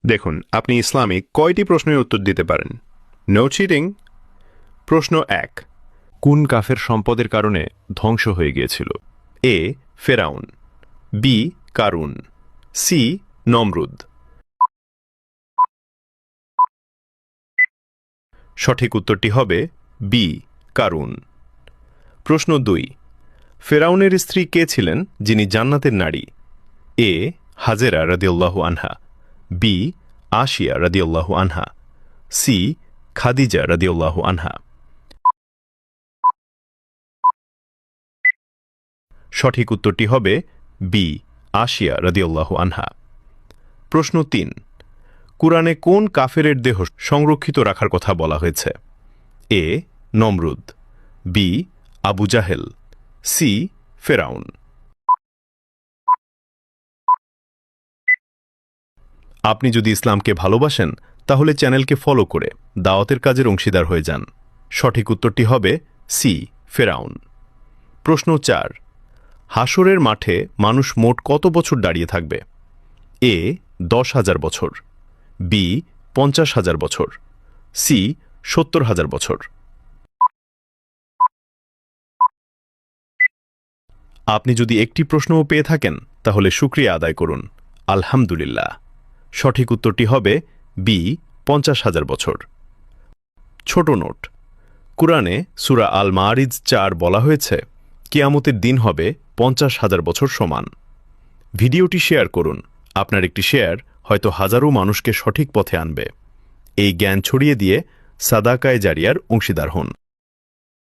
দেখুন, আপনি ইসলামে কয়টি প্রশ্নের উত্তর দিতে পারেন? No cheating. প্রশ্ন ১, কোন কাফের সম্পদের কারণে ধ্বংস হয়ে গিয়েছিল? এ ফেরাউন, বি কারুন, সি নমরুদ। সঠিক উত্তরটি হবে বি কারুন। প্রশ্ন ২, ফেরাউনের স্ত্রী কে ছিলেন যিনি জান্নাতের নারী? এ হাজেরা রাদিয়াল্লাহু আনহা, বি আশিয়া রাদিয়াল্লাহু আনহা, সি খাদিজা রাদিয়াল্লাহু আনহা। সঠিক উত্তরটি হবে বি আশিয়া রাদিয়াল্লাহু আনহা। প্রশ্ন ৩, কুরআনে কোন কাফেরের দেহ সংরক্ষিত রাখার কথা বলা হয়েছে? এ নমরুদ, বি আবু জাহেল, সি ফেরাউন। আপনি যদি ইসলামকে ভালোবাসেন তাহলে চ্যানেলকে ফলো করে দাওয়াতের কাজের অংশীদার হয়ে যান। সঠিক উত্তরটি হবে সি ফেরাউন। প্রশ্ন ৪, হাসরের মাঠে মানুষ মোট কত বছর দাঁড়িয়ে থাকবে? এ ১০,০০০ বছর, বি ৫০,০০০ বছর, সি ৭০,০০০ বছর। আপনি যদি একটি প্রশ্নও পেয়ে থাকেন তাহলে শুকরিয়া আদায় করুন, আলহামদুলিল্লাহ। সঠিক উত্তরটি হবে বি ৫০,০০০ বছর। ছোট নোট, কুরআনে সূরা আল মাআরিজ ৪ বলা হয়েছে কিয়ামতের দিন হবে ৫০,০০০ বছর সমান। ভিডিওটি শেয়ার করুন, আপনার একটি শেয়ার হয়তো হাজারো মানুষকে সঠিক পথে আনবে। এই জ্ঞান ছড়িয়ে দিয়ে সাদাকায়ে জারিয়ার অংশীদার হন।